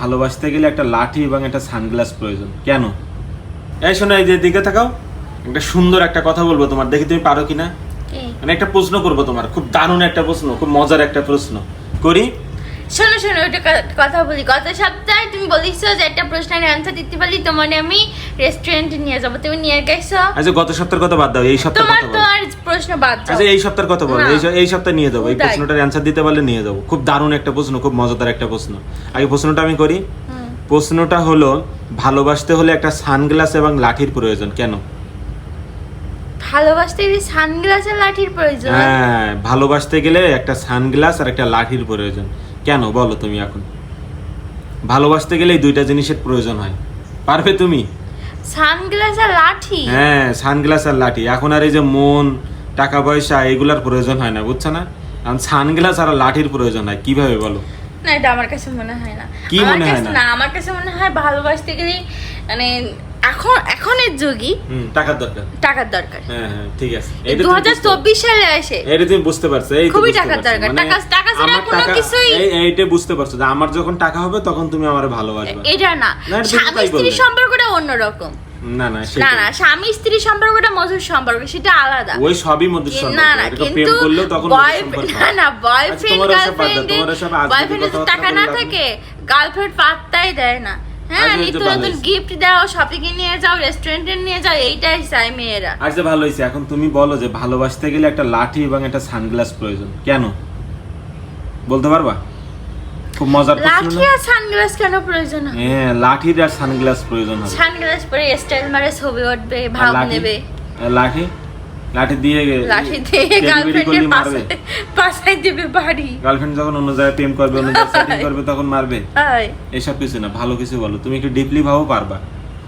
ভালোবাসতে গেলে একটা লাঠি এবং একটা সানগ্লাস প্রয়োজন কেন? এই শোনো, এই যে দিকে তাকাও, একটা সুন্দর একটা কথা বলবো তোমার, দেখি তুমি পারো কিনা। মানে একটা প্রশ্ন করবো তোমার, খুব দারুণ একটা প্রশ্ন, খুব মজার একটা প্রশ্ন করি। শোনো শোনো, ওটা কথা বলি। গত সপ্তাহে তুমি বলিছো যে একটা প্রশ্নের অ্যান্সার দিতে পারলি তোমার আমি রেস্টুরেন্টে নিয়ে যাবো, তুমি নিয়ে গেছো। আচ্ছা গত সপ্তাহের কথা বাদ দাও, এই সপ্তাহের কথা বলো। তোমার প্রশ্ন বাদ দাও। আচ্ছা এই সপ্তাহের কথা বলো, এই সপ্তাহে নিয়ে যাবো। এই প্রশ্নটার অ্যান্সার দিতে পারলে নিয়ে যাবো। খুব দারুণ একটা প্রশ্ন, খুব মজাদার একটা প্রশ্ন। আগে প্রশ্নটা আমি করি। প্রশ্নটা হলো, ভালোবাসতে হলে একটা সানগ্লাস এবং লাঠির প্রয়োজন কেন? ভালোবাসতে গেলে সানগ্লাস আর লাঠির প্রয়োজন? হ্যাঁ, ভালোবাসতে গেলে একটা সানগ্লাস আর একটা লাঠির প্রয়োজন কেন বলো তুমি। এখন ভালোবাসতে গেলে এই দুইটা জিনিসের প্রয়োজন হয়, পারবে তুমি? সানগ্লাস আর লাঠি? হ্যাঁ, সানগ্লাস আর লাঠি। এখন আর এই যে মন, টাকা পয়সা এগুলার প্রয়োজন হয় না, বুঝছো না? এখন সানগ্লাস আর লাঠির প্রয়োজন হয়, কিভাবে বলো? না, এটা আমার কাছে মনে হয় না। কি মনে হয় না? আমার কাছে মনে হয় ভালোবাসতে গেলে মানে এখনের যুগই টাকার দরকার। টাকার দরকার। হ্যাঁ হ্যাঁ, ঠিক আছে। 2024 সালে আসে এটা তুমি বুঝতে পারছো, এই খুবই টাকার দরকার। টাকা ছাড়া কোনো কিছুই এইটা বুঝতে পারছো যে আমার যখন টাকা হবে তখন তুমি আমারে ভালোবাসবে। এটা না, স্বামী স্ত্রী সম্পর্কটা অন্যরকম। না না, না না, স্বামী স্ত্রী সম্পর্কটা মধুর সম্পর্ক, সেটা আলাদা। ওই সবই মধুর সম্পর্ক। না না, এটা প্রেম কিন্তু করলেও তখন সম্পর্ক না না, বয়ফ্রেন্ড গার্লফ্রেন্ড বয়ফ্রেন্ডের টাকা না থাকে, গার্লফ্রেন্ড পাত্তাই দেয় না। হ্যাঁ, নিত্য নতুন গিফট দাও, শপিং এ নিয়ে যাও, রেস্টুরেন্টে নিয়ে যাও, এইটাই চাই মেয়েরা। আচ্ছা ভালো হইছে। এখন তুমি বলো যে ভালোবাসতে গেলে একটা লাঠি এবং একটা সানগ্লাস প্রয়োজন কেন, বলতে পারবা? খুব মজার প্রশ্ন। লাঠি আর সানগ্লাস কেন প্রয়োজন হবে? হ্যাঁ, লাঠি আর সানগ্লাস প্রয়োজন হবে। সানগ্লাস পরে স্টাইল মারে ছবি উঠবে, ভাব নেবে। লাঠি দিয়ে গার্লফ্রেন্ডের পাশাই দেবে বাড়ি। গার্লফ্রেন্ড যখন অন্য জায়গায় প্রেম করবে, অন্য জায়গায় সেটিং করবে, তখন মারবে। এসব কিছু না, ভালো কিছু বলো। তুমি একটু ডিপলি ভাবো, পারবা।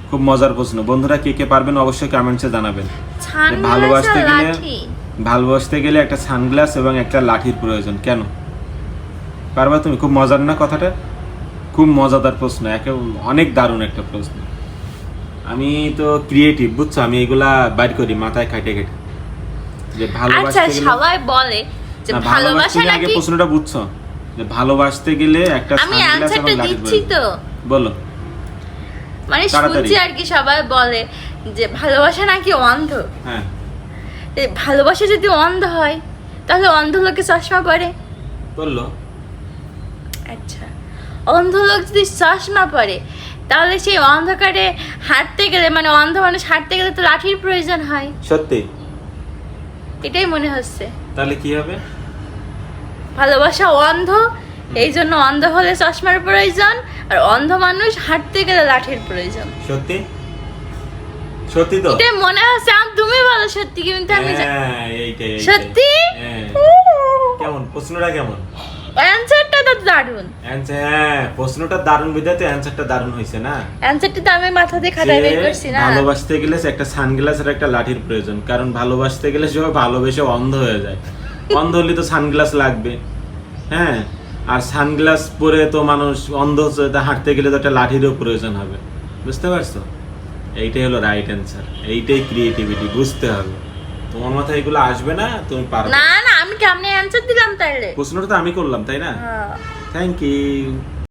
খুব মজার প্রশ্ন। বন্ধুরা কে কে পারবেন অবশ্যই কমেন্টসে জানাবেন। ভালোবাসতে গেলে একটা সানগ্লাস এবং একটা লাঠির প্রয়োজন কেন? পারবা তুমি? খুব মজার না কথাটা? খুব মজাদার প্রশ্ন, অনেক দারুণ একটা প্রশ্ন। আমি তো ক্রিয়েটিভ, বুঝছো? আমি এগুলা বাইর করি মাথায় খাইটে খাইটে। যে ভালোবাসতে গেলে সবাই বলে যে ভালোবাসা নাকি, আগে প্রশ্নটা বুঝছো যে ভালোবাসতে গেলে একটা সানগ্লাস এবং লাঠির প্রয়োজন। বলো। মানে শুনছি আর কি, সবাই বলে যে ভালোবাসা নাকি অন্ধ। হ্যাঁ, ভালোবাসা যদি অন্ধ হয় তাহলে অন্ধ লোকে চশমা পরে বললো। আচ্ছা, অন্ধ লোক যদি চশমা পরে তাহলে সেই অন্ধকারে হাঁটতে গেলে, মানে অন্ধ মানুষ হাঁটতে গেলে তো লাঠির প্রয়োজন হয়। সত্যি? এটাই মনে হচ্ছে। তাহলে কি হবে? ভালোবাসা অন্ধ, এই জন্য অন্ধ হলে চশমার প্রয়োজন, আর অন্ধ মানুষ হাঁটতে গেলে লাঠির প্রয়োজন। সত্যি? সত্যি তো? এটাই মনে হচ্ছে। তুমি বলো সত্যি, কিন্তু আমি এইটাই সত্যি। কেমন প্রশ্নটা? কেমন অ্যানসারটা? তো দারুণ হ্যাঁ, প্রশ্নটা দারুণ বিধাতে অ্যানসারটা দারুণ হইছে না? অ্যানসারটা তো আমি মাথা দিয়ে খাটাই বের করছি না। ভালোবাসতে গেলে একটা সানগ্লাস আর একটা লাঠির প্রয়োজন, কারণ ভালোবাসতে গেলে সবাই ভালোবেসে অন্ধ হয়ে যায়। অন্ধ হলে তো সানগ্লাস লাগবে। হ্যাঁ, আর সানগ্লাস পরে তো মানুষ অন্ধ হাঁটতে গেলে তো একটা লাঠিরও প্রয়োজন হবে। বুঝতে পারছো? এইটাই হলো রাইট অ্যান্সার। এইটাই ক্রিয়েটিভিটি, বুঝতে হবে। তোমার মাথায় এগুলো আসবে না, তুমি পারবে না না, আমি কেমনে অ্যানসার দিলাম তাইলে? প্রশ্নটা তো আমি করলাম, তাই না? Thank you.